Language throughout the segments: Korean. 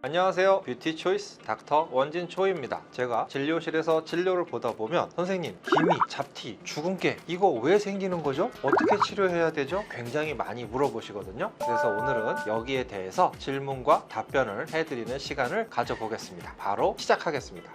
안녕하세요. 뷰티 초이스 닥터 원진초입니다. 제가 진료실에서 진료를 보다 보면 선생님, 기미, 잡티, 주근깨 이거 왜 생기는 거죠? 어떻게 치료해야 되죠? 굉장히 많이 물어보시거든요. 그래서 오늘은 여기에 대해서 질문과 답변을 해드리는 시간을 가져보겠습니다. 바로 시작하겠습니다.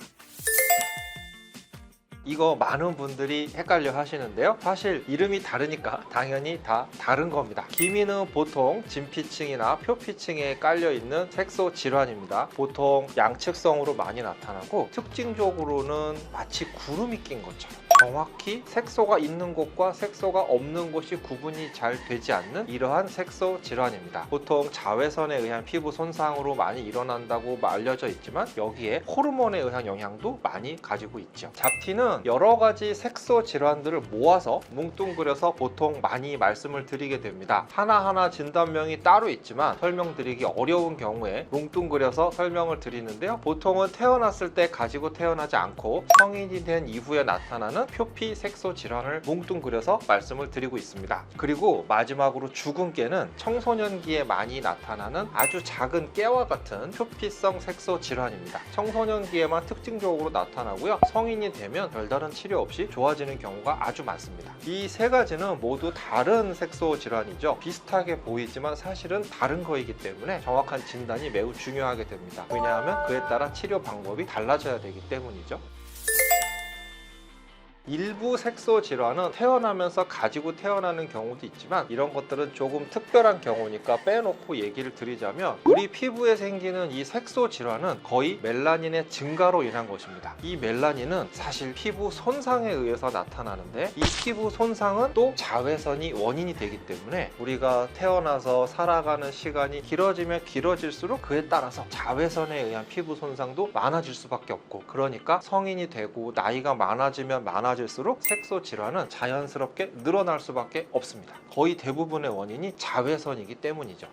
이거 많은 분들이 헷갈려 하시는데요. 사실 이름이 다르니까 당연히 다 다른 겁니다. 기미는 보통 진피층이나 표피층에 깔려 있는 색소 질환입니다. 보통 양측성으로 많이 나타나고 특징적으로는 마치 구름이 낀 것처럼 정확히 색소가 있는 곳과 색소가 없는 곳이 구분이 잘 되지 않는 이러한 색소 질환입니다. 보통 자외선에 의한 피부 손상으로 많이 일어난다고 알려져 있지만 여기에 호르몬에 의한 영향도 많이 가지고 있죠. 잡티는 여러 가지 색소 질환들을 모아서 뭉뚱그려서 보통 많이 말씀을 드리게 됩니다. 하나하나 진단명이 따로 있지만 설명드리기 어려운 경우에 뭉뚱그려서 설명을 드리는데요. 보통은 태어났을 때 가지고 태어나지 않고 성인이 된 이후에 나타나는 표피 색소 질환을 뭉뚱그려서 말씀을 드리고 있습니다. 그리고 마지막으로 주근깨는 청소년기에 많이 나타나는 아주 작은 깨와 같은 표피성 색소 질환입니다. 청소년기에만 특징적으로 나타나고요. 성인이 되면 별다른 치료 없이 좋아지는 경우가 아주 많습니다. 이 세 가지는 모두 다른 색소 질환이죠. 비슷하게 보이지만 사실은 다른 거이기 때문에 정확한 진단이 매우 중요하게 됩니다. 왜냐하면 그에 따라 치료 방법이 달라져야 되기 때문이죠. 일부 색소 질환은 태어나면서 가지고 태어나는 경우도 있지만 이런 것들은 조금 특별한 경우니까 빼놓고 얘기를 드리자면 우리 피부에 생기는 이 색소 질환은 거의 멜라닌의 증가로 인한 것입니다. 이 멜라닌은 사실 피부 손상에 의해서 나타나는데 이 피부 손상은 또 자외선이 원인이 되기 때문에 우리가 태어나서 살아가는 시간이 길어지면 길어질수록 그에 따라서 자외선에 의한 피부 손상도 많아질 수밖에 없고, 그러니까 성인이 되고 나이가 많아지면 많아질수록 색소 질환은 자연스럽게 늘어날 수밖에 없습니다. 거의 대부분의 원인이 자외선이기 때문이죠.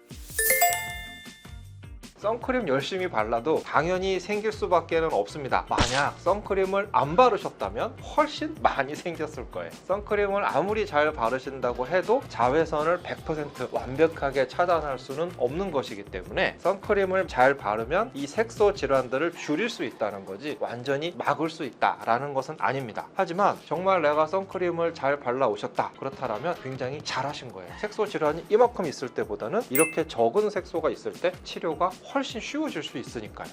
선크림 열심히 발라도 당연히 생길 수밖에 없습니다. 만약 선크림을 안 바르셨다면 훨씬 많이 생겼을 거예요. 선크림을 아무리 잘 바르신다고 해도 자외선을 100% 완벽하게 차단할 수는 없는 것이기 때문에 선크림을 잘 바르면 이 색소 질환들을 줄일 수 있다는 거지 완전히 막을 수 있다라는 것은 아닙니다. 하지만 정말 내가 선크림을 잘 발라 오셨다, 그렇다면 굉장히 잘하신 거예요. 색소 질환이 이만큼 있을 때보다는 이렇게 적은 색소가 있을 때 치료가 훨씬 쉬워질 수 있으니까요.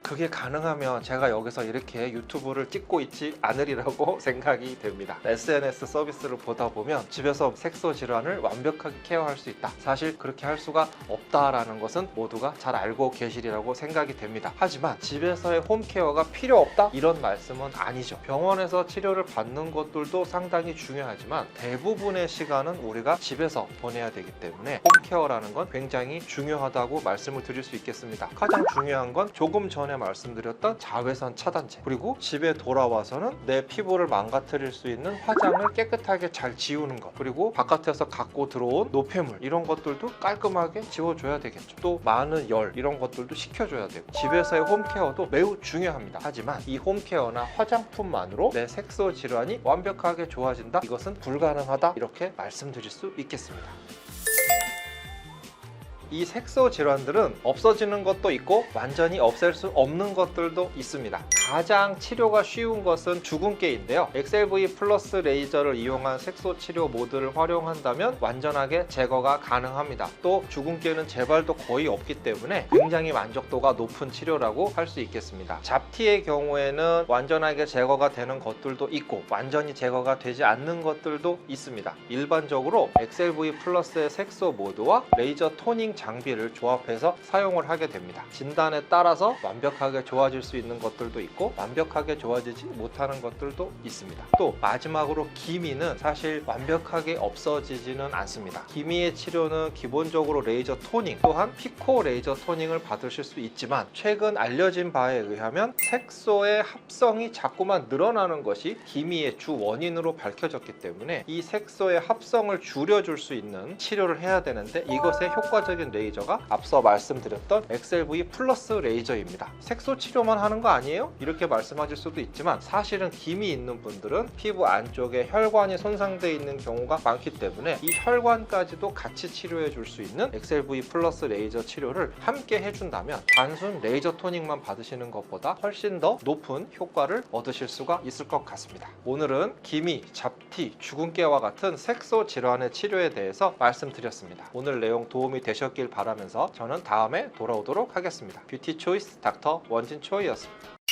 그게 가능하면 제가 여기서 이렇게 유튜브를 찍고 있지 않으리라고 생각이 됩니다. SNS 서비스를 보다 보면 집에서 색소 질환을 완벽하게 케어할 수 있다, 사실 그렇게 할 수가 없다라는 것은 모두가 잘 알고 계시리라고 생각이 됩니다. 하지만 집에서의 홈케어가 필요 없다? 이런 말씀은 아니죠. 병원에서 치료를 받는 것들도 상당히 중요하지만 대부분의 시간은 우리가 집에서 보내야 되기 때문에 홈케어라는 건 굉장히 중요하다고 말씀을 드릴 수 있겠습니다. 가장 중요한 건 조금 전에 말씀드렸던 자외선 차단제, 그리고 집에 돌아와서는 내 피부를 망가뜨릴 수 있는 화장을 깨끗하게 잘 지우는 것, 그리고 바깥에서 갖고 들어온 노폐물 이런 것들도 깔끔하게 지워줘야 되겠죠. 또 많은 열 이런 것들도 식혀줘야 되고, 집에서의 홈케어도 매우 중요합니다. 하지만 이 홈케어나 화장품만으로 내 색소 질환이 완벽하게 좋아진다? 이것은 불가능하다, 이렇게 말씀드릴 수 있겠습니다. 이 색소 질환들은 없어지는 것도 있고 완전히 없앨 수 없는 것들도 있습니다. 가장 치료가 쉬운 것은 주근깨인데요. XLV 플러스 레이저를 이용한 색소 치료 모드를 활용한다면 완전하게 제거가 가능합니다. 또 주근깨는 재발도 거의 없기 때문에 굉장히 만족도가 높은 치료라고 할 수 있겠습니다. 잡티의 경우에는 완전하게 제거가 되는 것들도 있고 완전히 제거가 되지 않는 것들도 있습니다. 일반적으로 XLV 플러스의 색소 모드와 레이저 토닝 장비를 조합해서 사용을 하게 됩니다. 진단에 따라서 완벽하게 좋아질 수 있는 것들도 있고 완벽하게 좋아지지 못하는 것들도 있습니다. 또 마지막으로 기미는 사실 완벽하게 없어지지는 않습니다. 기미의 치료는 기본적으로 레이저 토닝 또한 피코 레이저 토닝을 받으실 수 있지만 최근 알려진 바에 의하면 색소의 합성이 자꾸만 늘어나는 것이 기미의 주 원인으로 밝혀졌기 때문에 이 색소의 합성을 줄여줄 수 있는 치료를 해야 되는데 이것의 효과적인 레이저가 앞서 말씀드렸던 XLV 플러스 레이저입니다. 색소 치료만 하는 거 아니에요? 이렇게 말씀하실 수도 있지만 사실은 김이 있는 분들은 피부 안쪽에 혈관이 손상되어 있는 경우가 많기 때문에 이 혈관까지도 같이 치료해 줄 수 있는 엑셀V 플러스 레이저 치료를 함께 해준다면 단순 레이저 토닉만 받으시는 것보다 훨씬 더 높은 효과를 얻으실 수가 있을 것 같습니다. 오늘은 기미, 잡티, 주근깨와 같은 색소 질환의 치료에 대해서 말씀드렸습니다. 오늘 내용 도움이 되셨길 바라면서 저는 다음에 돌아오도록 하겠습니다. 뷰티 초이스 닥터 원진초이였습니다.